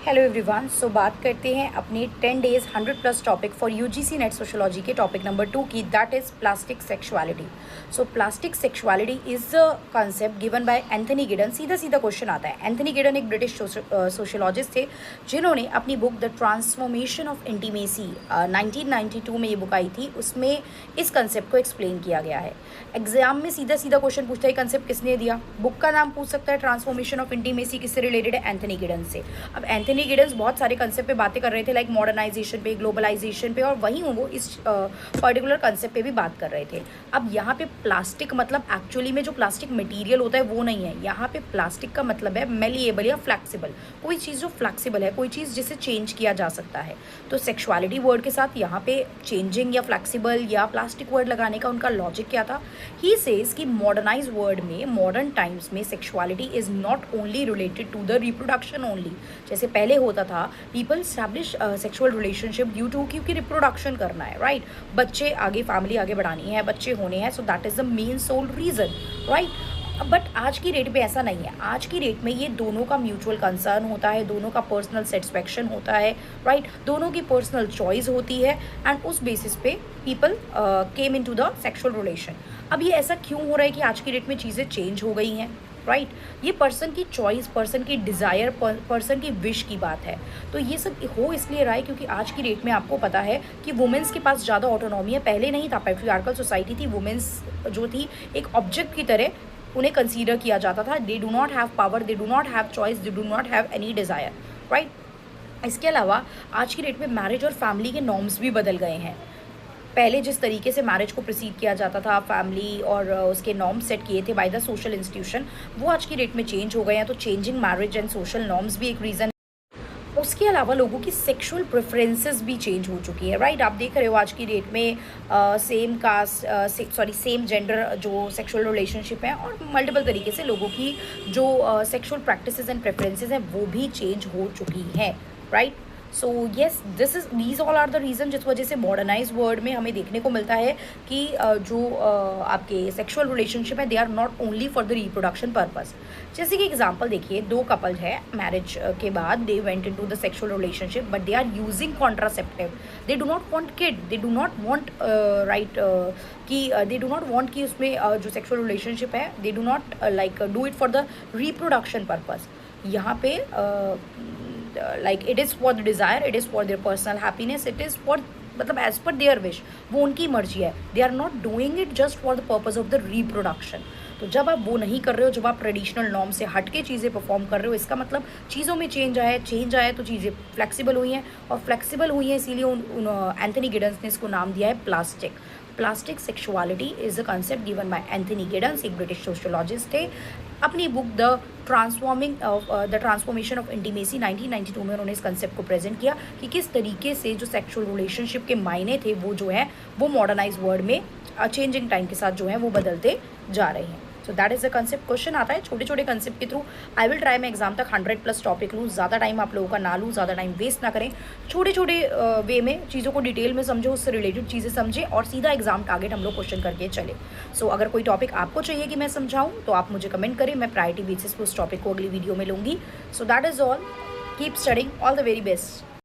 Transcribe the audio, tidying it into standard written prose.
Hello everyone. सो बात करते हैं अपने 10 days 100+ topic for UGC NET sociology के टॉपिक नंबर 2 की, that is plastic sexuality. So plastic sexuality is a concept given by Anthony Giddens. सीधा सीधा क्वेश्चन आता है। एंथनी गिडन एक ब्रिटिश सोशोलॉजिस्ट थे जिन्होंने अपनी book the transformation of intimacy 1992 में ये बुक आई थी। उसमें इस कंसेप्ट को एक्सप्लेन किया गया है। एग्जाम में सीधा सीधा क्वेश्चन पूछता है कंसेप्ट किसने दिया। बुक का नाम पूछ सकता है, ट्रांसफॉर्मेशन ऑफ इंटीमेसी किससे रिलेटेड है, एंथनी गिडन से। अब एंथनी गिडन्स बहुत सारे कंसेप्ट पे बातें कर रहे थे, लाइक मॉडर्नाइजेशन पे, ग्लोबलाइजेशन पे, और वहीं वो इस पर्टिकुलर कंसेप्ट पे भी बात कर रहे थे। अब यहाँ पे प्लास्टिक मतलब एक्चुअली में जो प्लास्टिक मटेरियल होता है वो नहीं है। यहाँ पे प्लास्टिक का मतलब है मेलिएबल या फ्लैक्सिबल, कोई चीज़ जो फ्लैक्सिबल है, कोई चीज़ जिसे चेंज किया जा सकता है। तो सेक्सुअलिटी वर्ड के साथ यहाँ पे चेंजिंग या फ्लैक्सिबल या प्लास्टिक वर्ड लगाने का उनका लॉजिक क्या था। ही सेज कि मॉडर्नाइज वर्ड में, मॉडर्न टाइम्स में sexuality is not only related to the reproduction only. जैसे पहले होता था, people establish sexual relationship due to क्योंकि रिप्रोडक्शन करना है, राइट। बच्चे आगे, फैमिली आगे बढ़ानी है, बच्चे होने हैं, so that is the main sole reason, right. But आज की डेट पे ऐसा नहीं है। आज की डेट में ये दोनों का म्यूचुअल कंसर्न होता है, दोनों का पर्सनल सेटिस्फेक्शन होता है, राइट। दोनों की पर्सनल चॉइस होती है एंड उस बेसिस पे people came into the sexual relation. अब ये ऐसा क्यों हो रहा है कि आज की डेट में चीज़ें चेंज हो गई हैं, राइट। ये पर्सन की चॉइस, पर्सन की डिज़ायर, पर्सन की विश की बात है। तो ये सब हो इसलिए रहा है क्योंकि आज की डेट में आपको पता है कि वुमेंस के पास ज़्यादा ऑटोनॉमी है। पहले नहीं था, पैट्रियार्कल सोसाइटी थी। वुमेंस जो थी एक ऑब्जेक्ट की तरह उन्हें कंसीडर किया जाता था। दे do not have power, they do not have choice, they do not have any desire, right. इसके अलावा आज की डेट में मैरिज और फैमिली के नॉर्म्स भी बदल गए हैं। पहले जिस तरीके से मैरिज को प्रोसीड किया जाता था, फैमिली और उसके नॉर्म्स सेट किए थे बाय द सोशल इंस्टीट्यूशन, वो आज की डेट में चेंज हो गए हैं। तो changing marriage and social norms भी एक रीज़न। उसके अलावा लोगों की सेक्सुअल प्रेफरेंसेस भी चेंज हो चुकी है, राइट। आप देख रहे हो आज की डेट में सेम जेंडर जो सेक्सुअल रिलेशनशिप है, और मल्टीपल तरीके से लोगों की जो सेक्सुअल प्रैक्टिसेस एंड प्रेफरेंसेस हैं वो भी चेंज हो चुकी हैं, right. So yes, these all are the reason जिस वजह से मॉडर्नाइज वर्ड में हमें देखने को मिलता है कि जो आपके सेक्सुअल रिलेशनशिप है, they are not only for the reproduction purpose. जैसे कि एग्जांपल देखिए, दो कपल है, मैरिज के बाद they went into the sexual relationship but they are using contraceptive. They do not want kid, they do not want right कि they do not want कि उसमें जो सेक्सुअल रिलेशनशिप है, they do not like do it for the reproduction purpose. यहाँ पे like it is for the desire, it is for their personal happiness, it is for मतलब as per their wish, वो उनकी मर्जी है। They are not doing it just for the purpose of the reproduction. तो जब आप वो नहीं कर रहे हो, जब आप ट्रेडिशनल नॉर्म से हट के चीज़ें परफॉर्म कर रहे हो, इसका मतलब चीज़ों में चेंज आया है, तो चीज़ें फ्लेक्सिबल हुई हैं, और फ्लेक्सिबल हुई हैं इसीलिए एंथनी गिडन्स ने इसको नाम दिया है plastic. Plastic sexuality is a concept given by Anthony Giddens, एक ब्रिटिश सोशोलॉजिस्ट थे। अपनी book the transformation of intimacy 1992 में उन्होंने इस कंसेप्ट को प्रेजेंट किया कि किस तरीके से जो सेक्सुअल रिलेशनशिप के मायने थे वो जो है वो मॉडर्नाइज वर्ड में चेंजिंग टाइम के साथ जो है वो बदलते जा रहे हैं। So that is the concept. Question आता है छोटे छोटे कंसेप्ट के थ्रू। आई विल ट्राई मैं एग्जाम तक 100+ टॉपिक लूँ, ज़्यादा टाइम आप लोगों का ना लूँ, ज़्यादा टाइम वेस्ट ना करें। छोटे छोटे वे में चीज़ों को डिटेल में समझो, उससे रिलेटेड चीज़ें समझें, और सीधा एग्जाम टारगेट हम लोग क्वेश्चन करके चले। सो अगर कोई टॉपिक आपको चाहिए कि मैं समझाऊँ तो आप मुझे कमेंट करें, मैं प्रायोरिटी बेसिस पर उस टॉपिक को अगली वीडियो में लूँगी। So that is all. Keep studying, all the very best.